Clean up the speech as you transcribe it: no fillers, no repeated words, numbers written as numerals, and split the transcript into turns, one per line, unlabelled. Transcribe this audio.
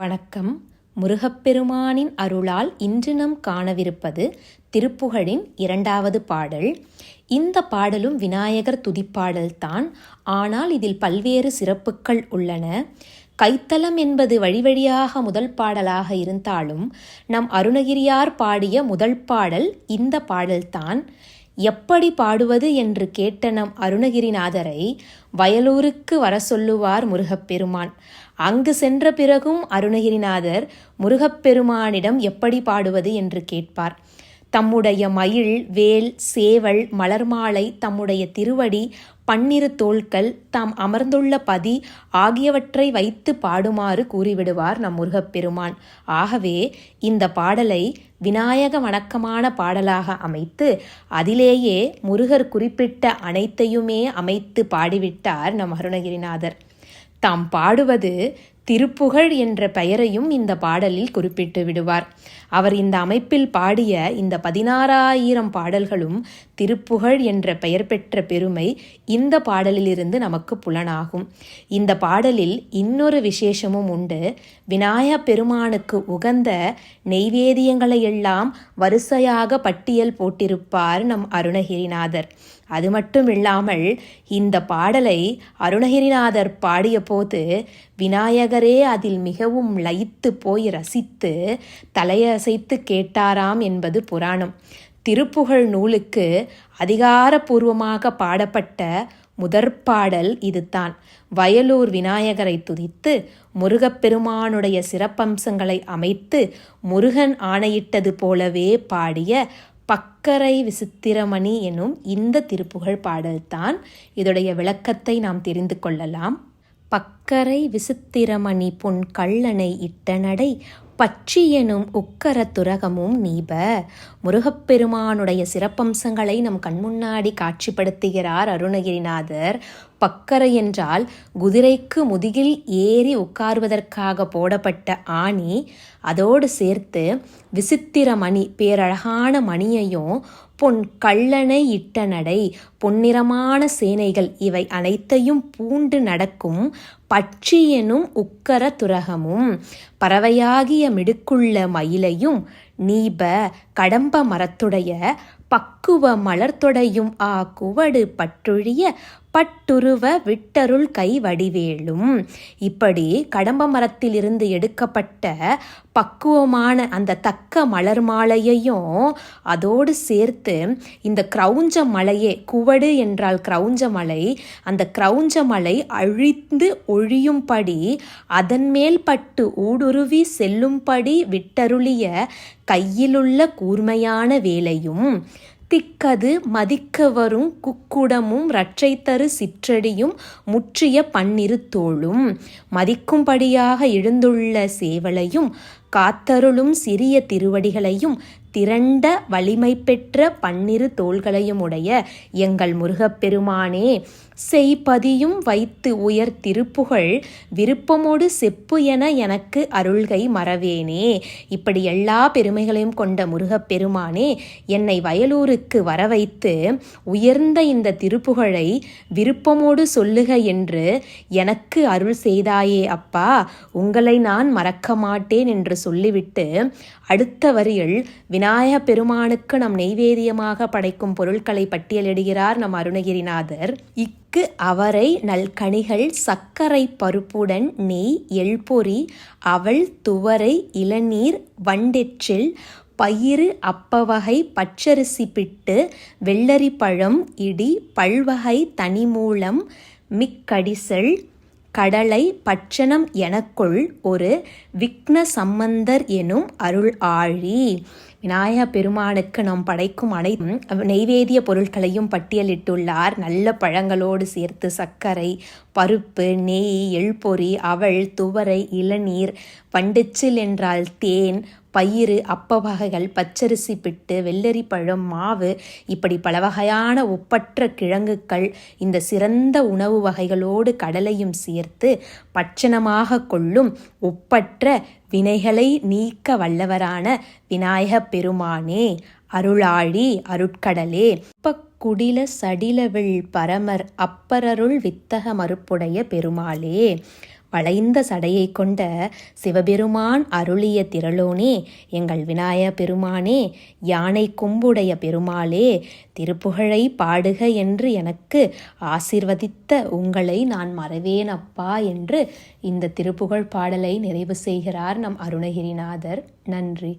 வணக்கம். முருகப்பெருமானின் அருளால் இன்று நாம் காணவிருப்பது திருப்புகழின் 2வது பாடல். இந்த பாடலும் விநாயகர் துதிப்பாடல்தான். ஆனால் இதில் பல்வேறு சிறப்புகள் உள்ளன. கைத்தலம் என்பது வழிவழியாக முதல் பாடலாக இருந்தாலும் நம் அருணகிரியார் பாடிய முதல் பாடல் இந்த பாடல்தான். எப்படி பாடுவது என்று கேட்ட நம் அருணகிரிநாதரை வயலூருக்கு வர சொல்லுவார் முருகப்பெருமான். அங்கு சென்ற பிறகும் அருணகிரிநாதர் முருகப்பெருமானிடம் எப்படி பாடுவது என்று கேட்பார். தம்முடைய மயில், வேல், சேவல், மலர்மாலை, தம்முடைய திருவடி, பன்னிரு தோள்கள், தாம் அமர்ந்துள்ள பதி ஆகியவற்றை வைத்து பாடுமாறு கூறிவிடுவார் நம் முருகப்பெருமான். ஆகவே இந்த பாடலை விநாயக வணக்கமான பாடலாக அமைத்து அதிலேயே முருகர் குறிப்பிட்ட அனைத்தையுமே அமைத்து பாடிவிட்டார் நம் அருணகிரிநாதர். தாம் பாடுவது திருப்புகழ் என்ற பெயரையும் இந்த பாடலில் குறிப்பிட்டு விடுவார். அவர் இந்த அமைப்பில் பாடிய இந்த 16,000 பாடல்களும் திருப்புகழ் என்ற பெயர் பெற்ற பெருமை இந்த பாடலிலிருந்து நமக்கு புலனாகும். இந்த பாடலில் இன்னொரு விசேஷமும் உண்டு. விநாயக பெருமானுக்கு உகந்த நெய்வேதியங்களையெல்லாம் வரிசையாக பட்டியல் போட்டிருப்பார் நம் அருணகிரிநாதர். அது மட்டுமில்லாமல் இந்த பாடலை அருணகிரிநாதர் பாடிய போது விநாயகரே அதில் மிகவும் லயித்து போய் ரசித்து தலையசைத்து கேட்டாராம் என்பது புராணம். திருப்புகழ் நூலுக்கு அதிகாரபூர்வமாக பாடப்பட்ட முதற்பாடல் இதுதான். வயலூர் விநாயகரை துதித்து முருகப்பெருமானுடைய சிறப்பம்சங்களை அமைத்து முருகன் ஆணையிட்டது போலவே பாடிய பக்கரை விசித்திரமணி எனும் இந்த திருப்புகழ் பாடல்தான். இதோடைய விளக்கத்தை நாம் தெரிந்து கொள்ளலாம். பக்கரை விசித்திரமணி பொன் கள்ளனை இட்ட நடை பச்சி எனும் உக்கர துரகமும் நீப. முருகப்பெருமானுடைய சிறப்பம்சங்களை நம் கண்முன்னாடி காட்சிப்படுத்துகிறார் அருணகிரிநாதர். பக்கரை என்றால் குதிரைக்கு முதுகில் ஏறி உட்கார்வதற்காக போடப்பட்ட ஆணி. அதோடு சேர்த்து விசித்திரமணி பேரழகான மணியையும் பொன் கள்ளனை இட்ட நடை பொன்னிறமான சேனைகள் இவை அனைத்தையும் பூண்டு நடக்கும் பட்சி எனும் உக்கர துரகமும் பறவையாகிய மிடுக்குள்ள மயிலையும் நீப கடம்ப மரத்துடைய பக்குவ மலர்த்தொடையும் குவடு பட்டுழிய பட்டுருவ விட்டருள் கை வடிவேலும். இப்படி கடம்ப மரத்திலிருந்து எடுக்கப்பட்ட பக்குவமான அந்த தக்க மலர் மாலையையும் அதோடு சேர்த்து இந்த கிரௌஞ்ச மலையே, குவடு என்றால் கிரௌஞ்ச மலை, அந்த கிரௌஞ்ச மலை அழிந்து ஒழியும்படி அதன் மேல் பட்டு ஊடுருவி செல்லும்படி விட்டருளிய கையிலுள்ள கூர்மையான வேலையும் திக்கது மதிக்க வரும் குக்குடமும் இரட்சை தரு சிற்றடியும் முற்றிய பன்னிரு தோளும் மதிக்கும்படியாக எழுந்துள்ள சேவலையும் காத்தருளும் சிறிய திருவடிகளையும் திரண்ட வலிமை பெற்ற பன்னிரு தோள்களையும் உடைய எங்கள் முருகப்பெருமானே, செய்பதியும் வைத்து உயர் திருப்புகழ் விருப்பமோடு செப்பு என எனக்கு அருள்கை மறவேனே. இப்படி எல்லா பெருமைகளையும் கொண்ட முருகப்பெருமானே, என்னை வயலூருக்கு வர வைத்து உயர்ந்த இந்த திருப்புகழை விருப்பமோடு சொல்லுக என்று எனக்கு அருள் செய்தாயே அப்பா, உங்களை நான் மறக்க மாட்டேன் என்று சொல்லிவிட்டு அடுத்த வரியில் விநாயக பெருமானுக்கு நம் நெய்வேதியமாக படைக்கும் பொருட்களை பட்டியலிடுகிறார் நம் அருணகிரிநாதர். இக்கு அவரை நல்கனிகள் சர்க்கரை பருப்புடன் நெய் எள்பொறி அவள் துவரை இளநீர் வண்டெற்றில் பயிறு அப்பவகை பச்சரிசி பிட்டு வெள்ளரி பழம் இடி பல்வகை தனிமூலம் மிக்கடிசல் கடலை பட்சணம் எனக்குள் ஒரு விக்ன சம்பந்தர் எனும் அருள் ஆழி. விநாயக பெருமானுக்கு நாம் படைக்கும் அனைத்து நெய்வேதிய பொருட்களையும் பட்டியலிட்டுள்ளார். நல்ல பழங்களோடு சேர்த்து சர்க்கரை, பருப்பு, நெய், எள்பொரி, அவள், துவரை, இளநீர், வண்டெச்சில் என்றால் தேன், பயிறு, அப்ப வகைகள், பச்சரிசி பிட்டு, வெள்ளரி பழம், மாவு, இப்படி பல வகையான ஒப்பற்ற கிழங்குகள், இந்த சிறந்த உணவு வகைகளோடு கடலையும் சேர்த்து பட்சணமாக கொள்ளும் ஒப்பற்ற வினைகளை நீக்க வல்லவரான விநாயக பெருமானே, அருளாழி அருட்கடலே, குடில சடிலவில் பரமர் அப்பரருள் வித்தக மறுப்புடைய பெருமாளே. வளைந்த சடையை கொண்ட சிவபெருமான் அருளிய திரளோனே, எங்கள் விநாயக பெருமானே, யானை கொம்புடைய பெருமாளே, திருப்புகழை பாடுக என்று எனக்கு ஆசீர்வதித்த உங்களை நான் மறவேன் அப்பா என்று இந்த திருப்புகழ் பாடலை நிறைவு செய்கிறார் நம் அருணகிரிநாதர். நன்றி.